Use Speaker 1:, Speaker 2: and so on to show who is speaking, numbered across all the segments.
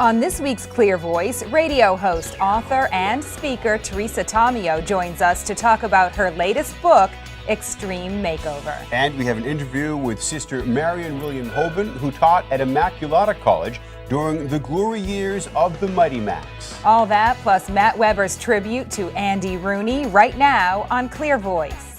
Speaker 1: On this week's Clear Voice, radio host, author, and speaker Teresa Tomeo joins us to talk about her latest book, Extreme Makeover.
Speaker 2: And we have an interview with Sister Marian Hoben, who taught at Immaculata College during the glory years of the Mighty Macs.
Speaker 1: All that plus Matt Weber's tribute to Andy Rooney right now on Clear Voice.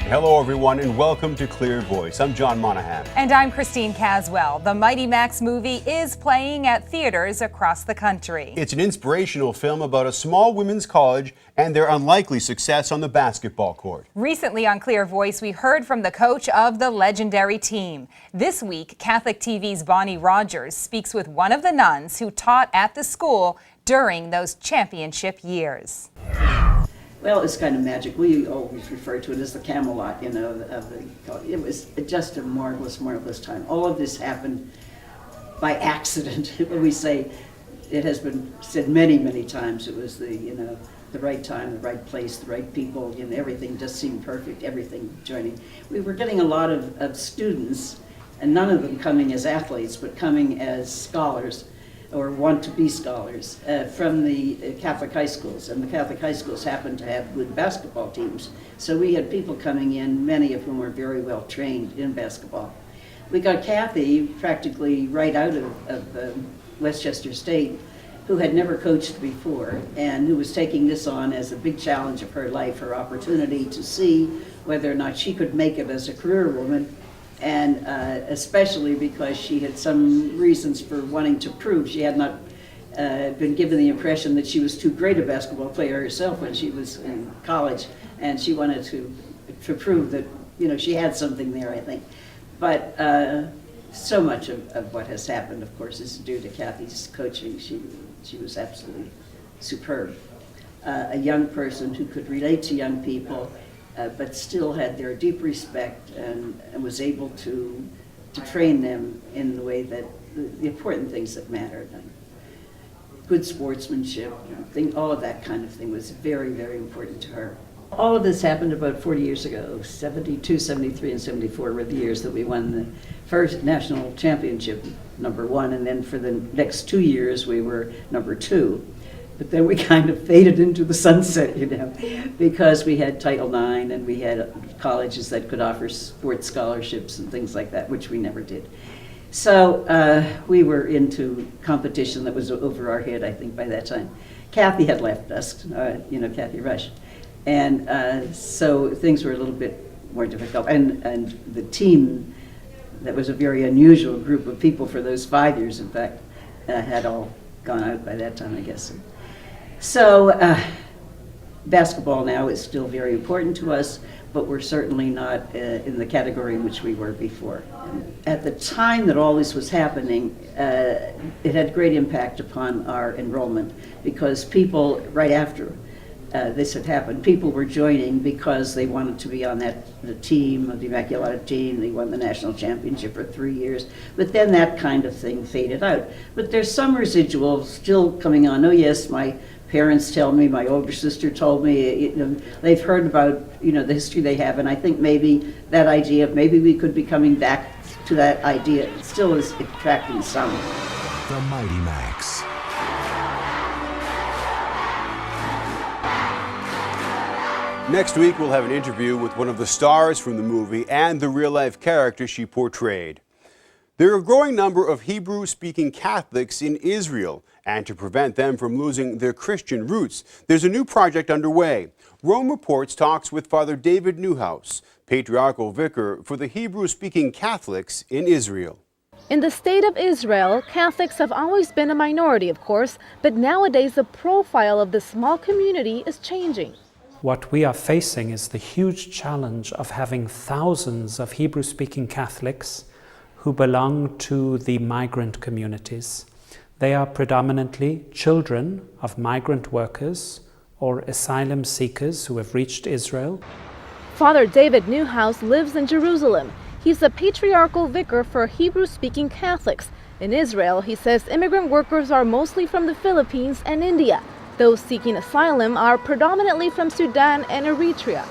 Speaker 2: Hello, everyone, and welcome to Clear Voice. I'm John Monahan.
Speaker 1: And I'm Christine Caswell. The Mighty Macs movie is playing at theaters across the country.
Speaker 2: It's an inspirational film about a small women's college and their unlikely success on the basketball court.
Speaker 1: Recently on Clear Voice, we heard from the coach of the legendary team. This week, Catholic TV's Bonnie Rogers speaks with one of the nuns who taught at the school during those championship years.
Speaker 3: Well, it's kind of magic. We always refer to it as the Camelot, it was just a marvelous, marvelous time. All of this happened by accident. We say, it has been said many, many times, it was the right time, the right place, the right people, everything just seemed perfect, everything joining. We were getting a lot of students, and none of them coming as athletes, but coming as scholars, or want to be scholars, from the Catholic high schools. And the Catholic high schools happen to have good basketball teams. So we had people coming in, many of whom were very well trained in basketball. We got Kathy practically right out of Westchester State, who had never coached before, and who was taking this on as a big challenge of her life, her opportunity to see whether or not she could make it as a career woman, and especially because she had some reasons for wanting to prove. She had not been given the impression that she was too great a basketball player herself when she was in college, and she wanted to prove that she had something there, I think. But so much of what has happened, of course, is due to Kathy's coaching. She was absolutely superb. A young person who could relate to young people, but still had their deep respect and was able to train them in the way that the important things that mattered. Good sportsmanship, all of that kind of thing was very, very important to her. All of this happened about 40 years ago. 72, 73, and 74 were the years that we won the first national championship, #1, and then for the next 2 years we were #2. But then we kind of faded into the sunset, because we had Title IX and we had colleges that could offer sports scholarships and things like that, which we never did. So we were into competition that was over our head, I think, by that time. Kathy had left us, Kathy Rush. And so things were a little bit more difficult. And the team, that was a very unusual group of people for those 5 years, in fact, had all gone out by that time, I guess. So basketball now is still very important to us, but we're certainly not in the category in which we were before. At the time that all this was happening, it had great impact upon our enrollment, because people, right after this had happened, people were joining because they wanted to be on the team, of the Immaculata team. They won the national championship for 3 years. But then that kind of thing faded out. But there's some residual still coming on. Oh yes, my parents tell me, my older sister told me, they've heard about the history they have, and I think maybe that idea of maybe we could be coming back to that idea still is attracting some.
Speaker 4: The Mighty Macs.
Speaker 2: Next week, we'll have an interview with one of the stars from the movie and the real-life character she portrayed. There are a growing number of Hebrew-speaking Catholics in Israel, and to prevent them from losing their Christian roots, there's a new project underway. Rome Reports talks with Father David Newhouse, patriarchal vicar for the Hebrew-speaking Catholics in Israel.
Speaker 5: In the state of Israel, Catholics have always been a minority, of course, but nowadays the profile of this small community is changing.
Speaker 6: What we are facing is the huge challenge of having thousands of Hebrew-speaking Catholics who belong to the migrant communities. They are predominantly children of migrant workers or asylum seekers who have reached Israel.
Speaker 5: Father David Newhouse lives in Jerusalem. He's a patriarchal vicar for Hebrew-speaking Catholics. In Israel, he says immigrant workers are mostly from the Philippines and India. Those seeking asylum are predominantly from Sudan and Eritrea.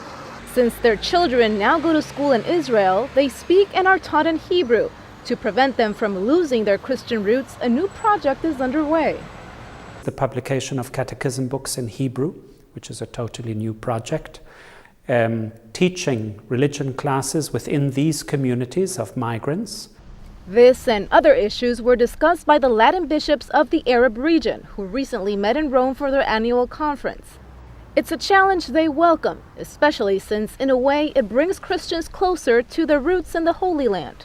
Speaker 5: Since their children now go to school in Israel, they speak and are taught in Hebrew. To prevent them from losing their Christian roots, a new project is underway.
Speaker 6: The publication of catechism books in Hebrew, which is a totally new project. Teaching religion classes within these communities of migrants.
Speaker 5: This and other issues were discussed by the Latin bishops of the Arab region, who recently met in Rome for their annual conference. It's a challenge they welcome, especially since, in a way, it brings Christians closer to their roots in the Holy Land.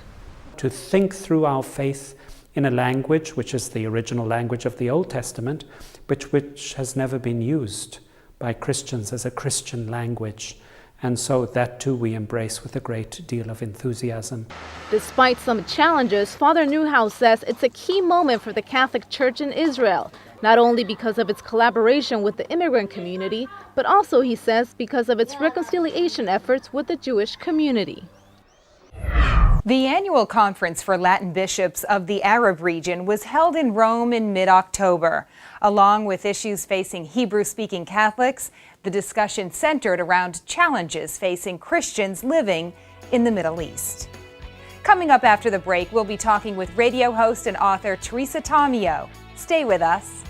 Speaker 6: To think through our faith in a language which is the original language of the Old Testament, but which has never been used by Christians as a Christian language. And so that too we embrace with a great deal of enthusiasm.
Speaker 5: Despite some challenges, Father Newhouse says it's a key moment for the Catholic Church in Israel, not only because of its collaboration with the immigrant community, but also, he says, because of its reconciliation efforts with the Jewish community.
Speaker 1: The annual conference for Latin bishops of the Arab region was held in Rome in mid-October. Along with issues facing Hebrew-speaking Catholics, the discussion centered around challenges facing Christians living in the Middle East. Coming up after the break, we'll be talking with radio host and author Teresa Tomeo. Stay with us.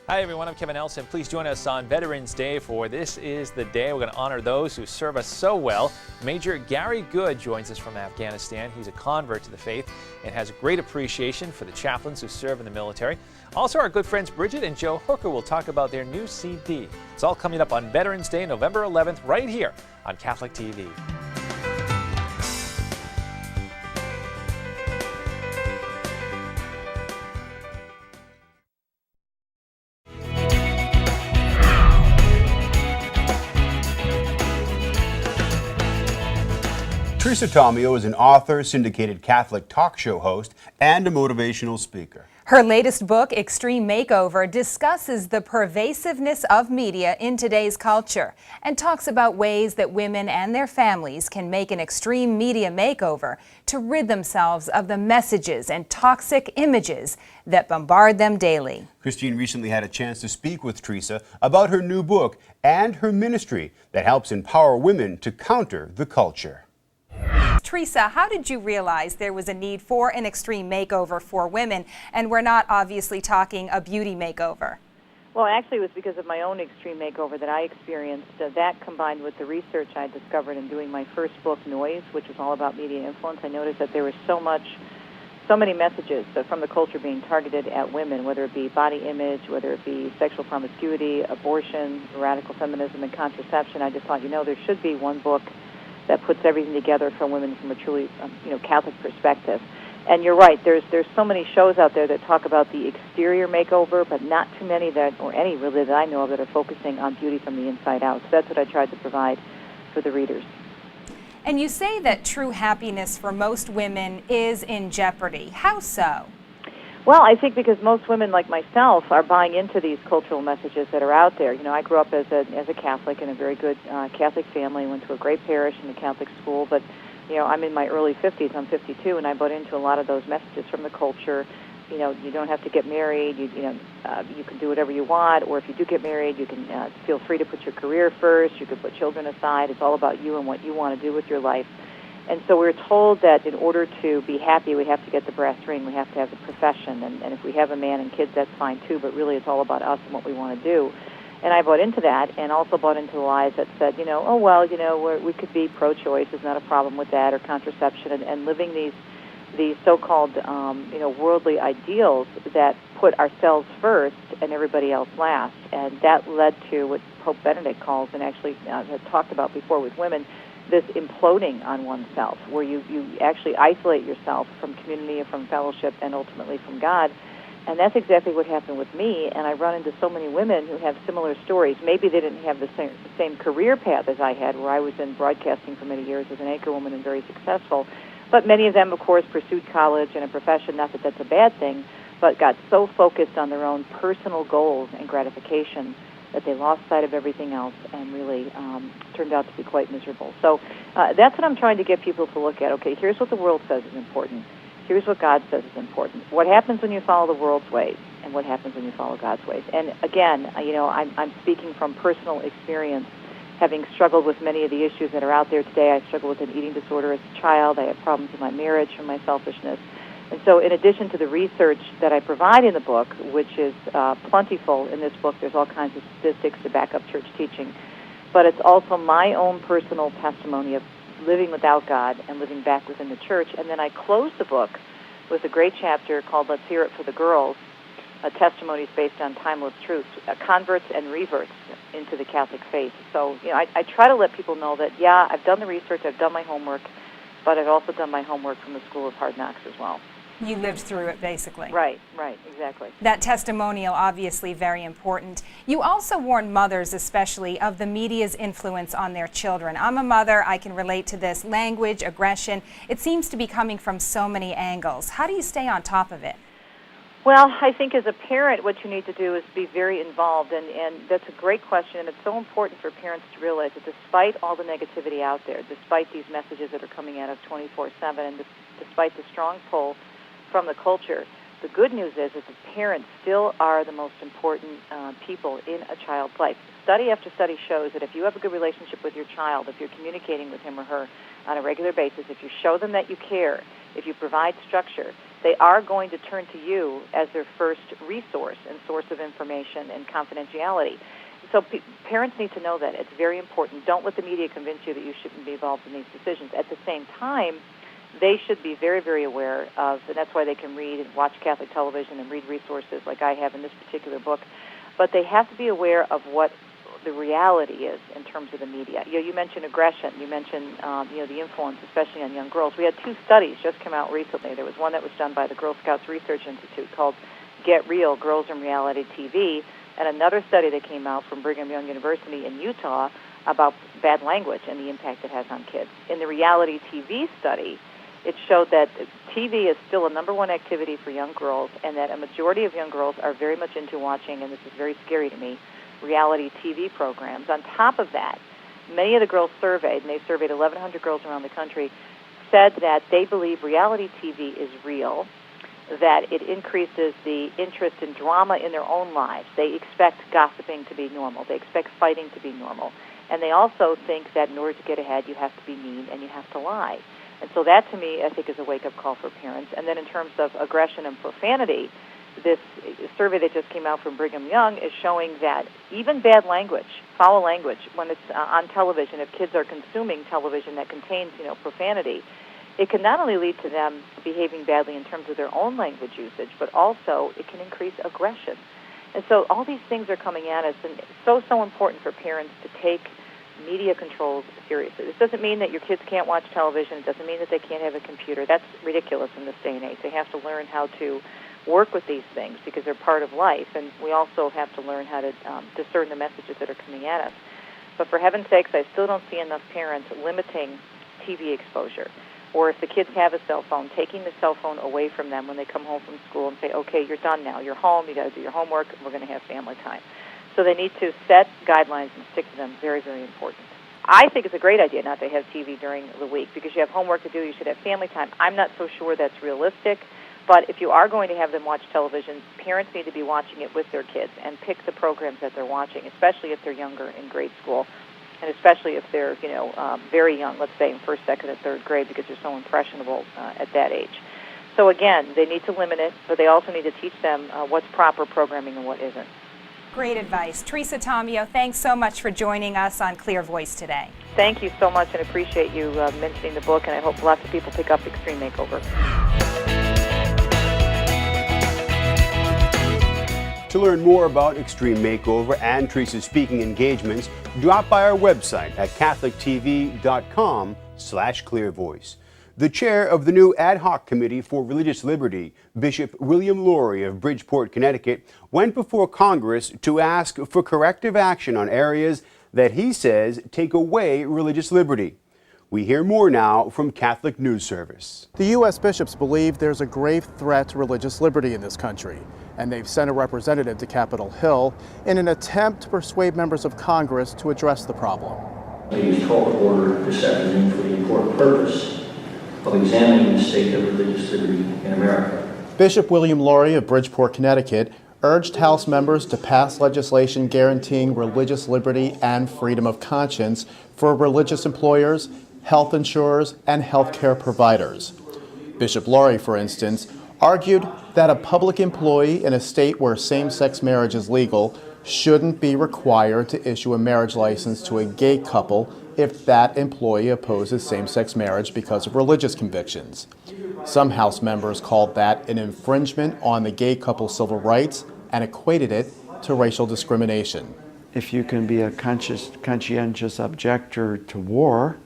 Speaker 7: Hi everyone, I'm Kevin Elson. Please join us on Veterans Day, for this is the day we're going to honor those who serve us so well. Major Gary Good joins us from Afghanistan. He's a convert to the faith and has great appreciation for the chaplains who serve in the military. Also, our good friends Bridget and Joe Hooker will talk about their new CD. It's all coming up on Veterans Day, November 11th, right here on Catholic TV.
Speaker 2: Teresa Tomeo is an author, syndicated Catholic talk show host, and a motivational speaker.
Speaker 1: Her latest book, Extreme Makeover, discusses the pervasiveness of media in today's culture and talks about ways that women and their families can make an extreme media makeover to rid themselves of the messages and toxic images that bombard them daily.
Speaker 2: Christine recently had a chance to speak with Teresa about her new book and her ministry that helps empower women to counter the culture.
Speaker 1: Teresa, how did you realize there was a need for an extreme makeover for women? And we're not obviously talking a beauty makeover.
Speaker 8: Well, actually, it was because of my own extreme makeover that I experienced. That combined with the research I discovered in doing my first book, Noise, which was all about media influence, I noticed that there was so many messages from the culture being targeted at women, whether it be body image, whether it be sexual promiscuity, abortion, radical feminism, and contraception. I just thought, there should be one book that puts everything together for women from a truly, Catholic perspective. And you're right, there's so many shows out there that talk about the exterior makeover, but not too many any really that I know of that are focusing on beauty from the inside out. So that's what I tried to provide for the readers.
Speaker 1: And you say that true happiness for most women is in jeopardy. How so?
Speaker 8: Well, I think because most women like myself are buying into these cultural messages that are out there. I grew up as a Catholic in a very good Catholic family, went to a great parish and a Catholic school, but I'm in my early 50s, I'm 52, and I bought into a lot of those messages from the culture. You don't have to get married, you can do whatever you want, or if you do get married, you can feel free to put your career first, you can put children aside. It's all about you and what you want to do with your life. And so we're told that in order to be happy, we have to get the brass ring, we have to have the profession, and if we have a man and kids, that's fine too, but really it's all about us and what we want to do. And I bought into that, and also bought into the lies that said, we could be pro-choice, there's not a problem with that, or contraception, and living these so-called, worldly ideals that put ourselves first and everybody else last. And that led to what Pope Benedict calls, and actually had talked about before with women, this imploding on oneself, where you actually isolate yourself from community and from fellowship and ultimately from God. And that's exactly what happened with me, and I run into so many women who have similar stories. Maybe they didn't have the same career path as I had, where I was in broadcasting for many years as an anchorwoman and very successful. But many of them, of course, pursued college and a profession, not that that's a bad thing, but got so focused on their own personal goals and gratification that they lost sight of everything else and really turned out to be quite miserable. So that's what I'm trying to get people to look at. Okay, here's what the world says is important. Here's what God says is important. What happens when you follow the world's ways, and what happens when you follow God's ways? And again, I'm speaking from personal experience, having struggled with many of the issues that are out there today. I struggled with an eating disorder as a child. I had problems in my marriage from my selfishness. And so in addition to the research that I provide in the book, which is plentiful in this book, there's all kinds of statistics to back up church teaching, but it's also my own personal testimony of living without God and living back within the church. And then I close the book with a great chapter called Let's Hear It for the Girls, testimonies based on timeless truths, converts and reverts into the Catholic faith. So, I try to let people know that, yeah, I've done the research, I've done my homework, but I've also done my homework from the School of Hard Knocks as well.
Speaker 1: You lived through it, basically.
Speaker 8: Right, exactly.
Speaker 1: That testimonial, obviously very important. You also warn mothers, especially, of the media's influence on their children. I'm a mother, I can relate to this. Language, aggression, it seems to be coming from so many angles. How do you stay on top of it?
Speaker 8: Well, I think as a parent, what you need to do is be very involved, and that's a great question, and it's so important for parents to realize that despite all the negativity out there, despite these messages that are coming at us 24/7, and despite the strong pull from the culture, the good news is that the parents still are the most important people in a child's life. Study after study shows that if you have a good relationship with your child, if you're communicating with him or her on a regular basis, if you show them that you care, if you provide structure, they are going to turn to you as their first resource and source of information and confidentiality. So parents need to know that. It's very important. Don't let the media convince you that you shouldn't be involved in these decisions. At the same time, they should be very, very aware of, and that's why they can read and watch Catholic television and read resources like I have in this particular book, but they have to be aware of what the reality is in terms of the media. You mentioned aggression. You mentioned the influence, especially on young girls. We had two studies just come out recently. There was one that was done by the Girl Scouts Research Institute called Get Real, Girls in Reality TV, and another study that came out from Brigham Young University in Utah about bad language and the impact it has on kids. In the reality TV study, it showed that TV is still a number one activity for young girls, and that a majority of young girls are very much into watching, and this is very scary to me, reality TV programs. On top of that, many of the girls surveyed, and they surveyed 1,100 girls around the country, said that they believe reality TV is real, that it increases the interest in drama in their own lives. They expect gossiping to be normal. They expect fighting to be normal. And they also think that in order to get ahead, you have to be mean and you have to lie. And so that, to me, I think is a wake-up call for parents. And then in terms of aggression and profanity, this survey that just came out from Brigham Young is showing that even bad language, foul language, when it's on television, if kids are consuming television that contains, profanity, it can not only lead to them behaving badly in terms of their own language usage, but also it can increase aggression. And so all these things are coming at us, and it's so important for parents to take media controls seriously. This doesn't mean that your kids can't watch television. It doesn't mean that they can't have a computer. That's ridiculous in this day and age. They have to learn how to work with these things because they're part of life, and we also have to learn how to discern the messages that are coming at us. But for heaven's sakes, I still don't see enough parents limiting TV exposure. Or if the kids have a cell phone, taking the cell phone away from them when they come home from school and say, okay, you're done now. You're home. You got to do your homework. We're going to have family time. So they need to set guidelines and stick to them. Very, very important. I think it's a great idea not to have TV during the week because you have homework to do. You should have family time. I'm not so sure that's realistic. But if you are going to have them watch television, parents need to be watching it with their kids and pick the programs that they're watching, especially if they're younger in grade school, and especially if they're, very young, let's say in first, second, and third grade, because they're so impressionable at that age. So again, they need to limit it, but they also need to teach them what's proper programming and what isn't.
Speaker 1: Great advice. Teresa Tomeo, thanks so much for joining us on Clear Voice today.
Speaker 8: Thank you so much, and appreciate you mentioning the book, and I hope lots of people pick up Extreme Makeover.
Speaker 2: To learn more about Extreme Makeover and Teresa's speaking engagements, drop by our website at CatholicTV.com/clearvoice. The chair of the new ad hoc committee for religious liberty, Bishop William Laurie of Bridgeport, Connecticut, went before Congress to ask for corrective action on areas that he says take away religious liberty. We hear more now from Catholic News Service.
Speaker 9: The U.S. bishops believe there's a grave threat to religious liberty in this country, and they've sent a representative to Capitol Hill in an attempt to persuade members of Congress to address the problem.
Speaker 10: I was called to order this afternoon for the important purpose of examining the state of religious liberty in America.
Speaker 9: Bishop William Laurie of Bridgeport, Connecticut, urged House members to pass legislation guaranteeing religious liberty and freedom of conscience for religious employers, health insurers, and health care providers. Bishop Laurie, for instance, argued that a public employee in a state where same-sex marriage is legal shouldn't be required to issue a marriage license to a gay couple if that employee opposes same-sex marriage because of religious convictions. Some House members called that an infringement on the gay couple's civil rights and equated it to racial discrimination.
Speaker 11: If you can be a conscientious objector to war,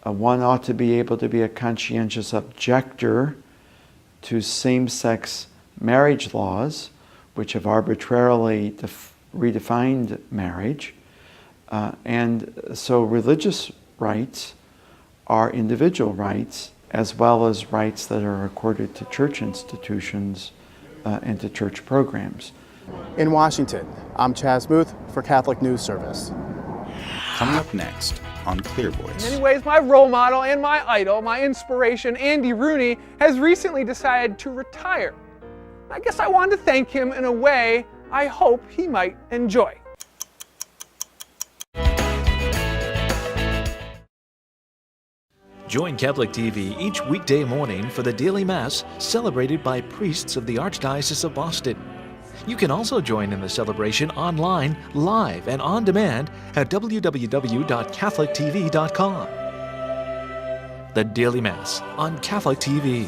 Speaker 11: one ought to be able to be a conscientious objector to same-sex marriage laws, which have arbitrarily redefined marriage. And so religious rights are individual rights as well as rights that are accorded to church institutions and to church programs.
Speaker 9: In Washington, I'm Chaz Muth for Catholic News Service.
Speaker 4: Coming up next on Clear Voice.
Speaker 12: In many ways, my role model and my idol, my inspiration, Andy Rooney, has recently decided to retire. I guess I wanted to thank him in a way I hope he might enjoy.
Speaker 13: Join Catholic TV each weekday morning for the daily Mass celebrated by priests of the Archdiocese of Boston. You can also join in the celebration online, live, and on demand at www.catholictv.com. The Daily Mass on Catholic TV.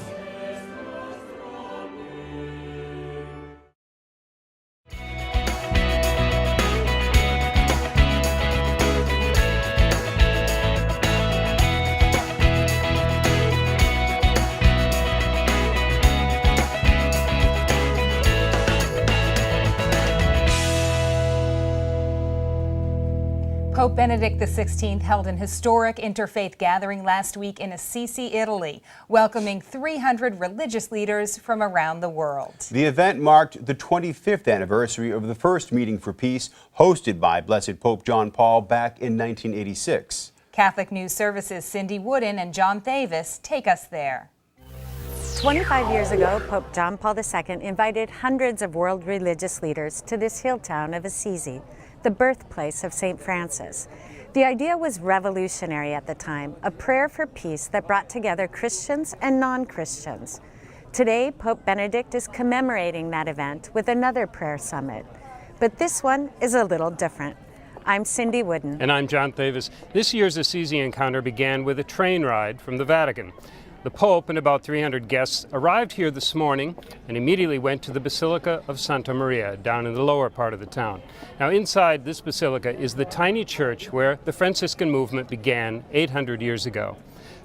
Speaker 1: Pope Benedict XVI held an historic interfaith gathering last week in Assisi, Italy, welcoming 300 religious leaders from around the world.
Speaker 2: The event marked the 25th anniversary of the first meeting for peace hosted by Blessed Pope John Paul back in 1986.
Speaker 1: Catholic News Service's Cindy Wooden and John Thavis take us there.
Speaker 14: 25 years ago, Pope John Paul II invited hundreds of world religious leaders to this hill town of Assisi, the birthplace of St. Francis. The idea was revolutionary at the time, a prayer for peace that brought together Christians and non-Christians. Today, Pope Benedict is commemorating that event with another prayer summit. But this one is a little different. I'm Cindy Wooden.
Speaker 15: And I'm John Thavis. This year's Assisi encounter began with a train ride from the Vatican. The Pope and about 300 guests arrived here this morning and immediately went to the Basilica of Santa Maria down in the lower part of the town. Now inside this basilica is the tiny church where the Franciscan movement began 800 years ago.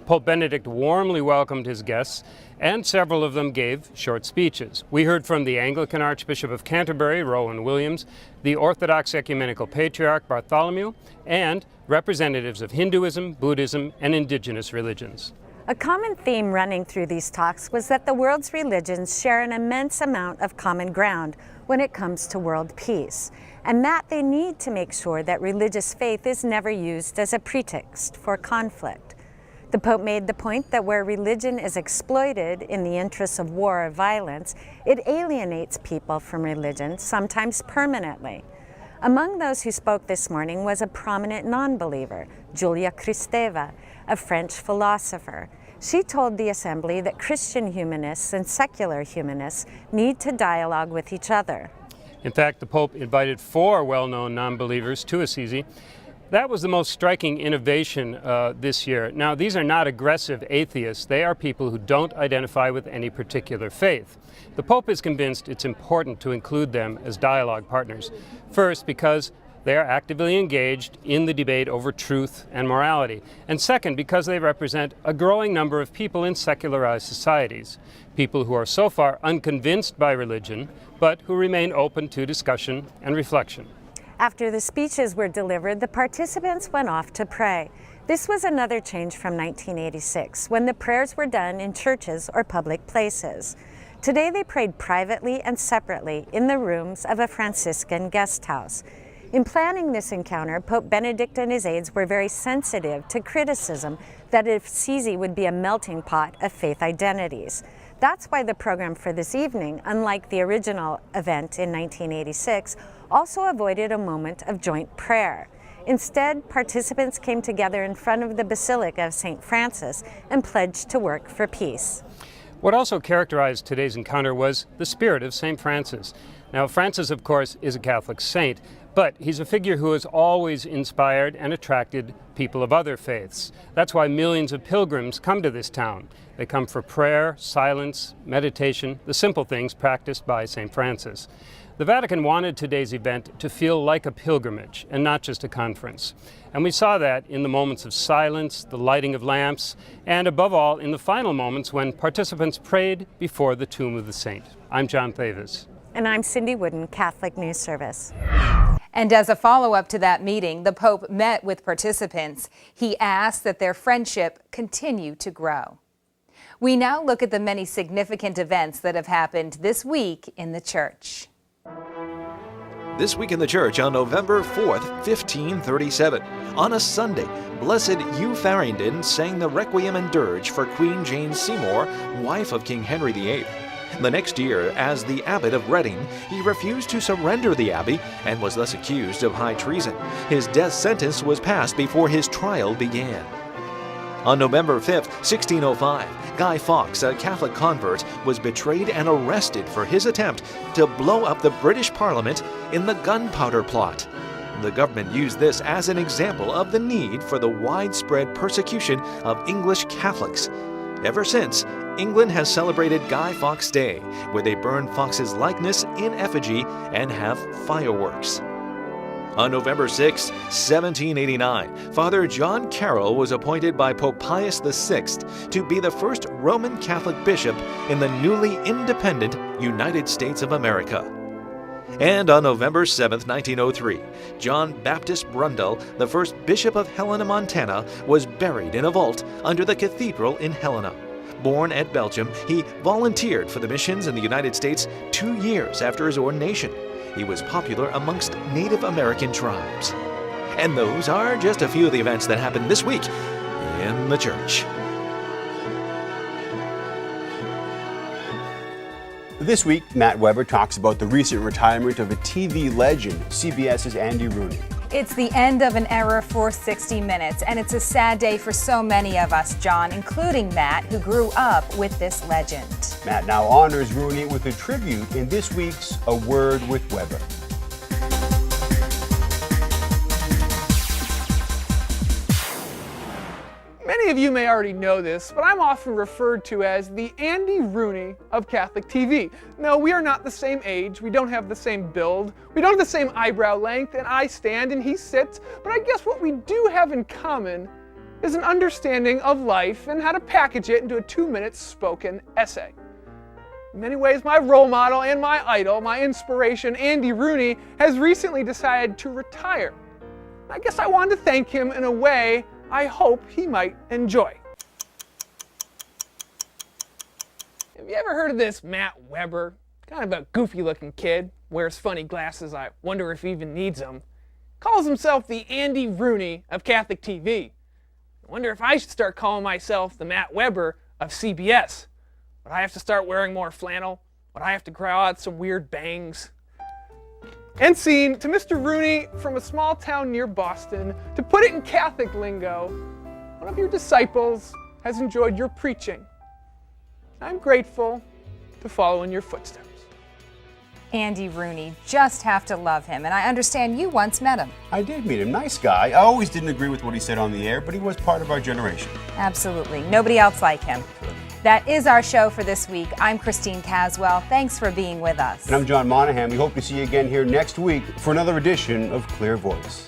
Speaker 15: Pope Benedict warmly welcomed his guests and several of them gave short speeches. We heard from the Anglican Archbishop of Canterbury, Rowan Williams, the Orthodox Ecumenical Patriarch Bartholomew, and representatives of Hinduism, Buddhism, and indigenous religions.
Speaker 14: A common theme running through these talks was that the world's religions share an immense amount of common ground when it comes to world peace, and that they need to make sure that religious faith is never used as a pretext for conflict. The Pope made the point that where religion is exploited in the interests of war or violence, it alienates people from religion, sometimes permanently. Among those who spoke this morning was a prominent non-believer, Julia Kristeva, a French philosopher. She told the assembly that Christian humanists and secular humanists need to dialogue with each other.
Speaker 15: In fact, the Pope invited 4 well-known non-believers to Assisi. That was the most striking innovation this year. Now, these are not aggressive atheists. They are people who don't identify with any particular faith. The Pope is convinced it's important to include them as dialogue partners. First, because they are actively engaged in the debate over truth and morality. And second, because they represent a growing number of people in secularized societies, people who are so far unconvinced by religion, but who remain open to discussion and reflection.
Speaker 14: After the speeches were delivered, the participants went off to pray. This was another change from 1986, when the prayers were done in churches or public places. Today they prayed privately and separately in the rooms of a Franciscan guest house. In planning this encounter, Pope Benedict and his aides were very sensitive to criticism that Assisi would be a melting pot of faith identities. That's why the program for this evening, unlike the original event in 1986, also avoided a moment of joint prayer. Instead, participants came together in front of the Basilica of St. Francis and pledged to work for peace.
Speaker 15: What also characterized today's encounter was the spirit of St. Francis. Now, Francis, of course, is a Catholic saint, but he's a figure who has always inspired and attracted people of other faiths. That's why millions of pilgrims come to this town. They come for prayer, silence, meditation, the simple things practiced by St. Francis. The Vatican wanted today's event to feel like a pilgrimage and not just a conference. And we saw that in the moments of silence, the lighting of lamps, and above all, in the final moments when participants prayed before the tomb of the saint. I'm John Thavis.
Speaker 14: And I'm Cindy Wooden, Catholic News Service.
Speaker 1: And as a follow-up to that meeting, the Pope met with participants. He asked that their friendship continue to grow. We now look at the many significant events that have happened this week in the Church.
Speaker 13: This week in the Church on November 4th, 1537. On a Sunday, Blessed Hugh Farringdon sang the Requiem and Dirge for Queen Jane Seymour, wife of King Henry VIII. The next year, as the abbot of Reading, he refused to surrender the abbey and was thus accused of high treason. His death sentence was passed before his trial began. On November 5th, 1605, Guy Fawkes, a Catholic convert, was betrayed and arrested for his attempt to blow up the British Parliament in the Gunpowder Plot. The government used this as an example of the need for the widespread persecution of English Catholics. Ever since, England has celebrated Guy Fawkes Day, where they burn Fawkes' likeness in effigy and have fireworks. On November 6, 1789, Father John Carroll was appointed by Pope Pius VI to be the first Roman Catholic bishop in the newly independent United States of America. And on November 7, 1903, John Baptist Brundle, the first bishop of Helena, Montana, was buried in a vault under the cathedral in Helena. Born at Belgium, he volunteered for the missions in the United States 2 years after his ordination. He was popular amongst Native American tribes. And those are just a few of the events that happened this week in the Church.
Speaker 2: This week, Matt Weber talks about the recent retirement of a TV legend, CBS's Andy Rooney.
Speaker 1: It's the end of an era for 60 Minutes, and it's a sad day for so many of us, John, including Matt, who grew up with this legend.
Speaker 2: Matt now honors Rooney with a tribute in this week's A Word with Weber.
Speaker 12: Many of you may already know this, but I'm often referred to as the Andy Rooney of Catholic TV. No, we are not the same age, we don't have the same build, we don't have the same eyebrow length, and I stand and he sits, but I guess what we do have in common is an understanding of life and how to package it into a 2-minute spoken essay. In many ways, my role model and my idol, my inspiration, Andy Rooney, has recently decided to retire. I guess I wanted to thank him in a way I hope he might enjoy. Have you ever heard of this Matt Weber? Kind of a goofy looking kid, wears funny glasses, I wonder if he even needs them. Calls himself the Andy Rooney of Catholic TV. I wonder if I should start calling myself the Matt Weber of CBS. Would I have to start wearing more flannel? Would I have to grow out some weird bangs? End scene, to Mr. Rooney from a small town near Boston. To put it in Catholic lingo, one of your disciples has enjoyed your preaching. I'm grateful to follow in your footsteps.
Speaker 1: Andy Rooney, just have to love him, and I understand you once met him.
Speaker 2: I did meet him, nice guy. I always didn't agree with what he said on the air, but he was part of our generation.
Speaker 1: Absolutely, nobody else like him. That is our show for this week. I'm Christine Caswell. Thanks for being with us.
Speaker 2: And I'm John Monahan. We hope to see you again here next week for another edition of Clear Voice.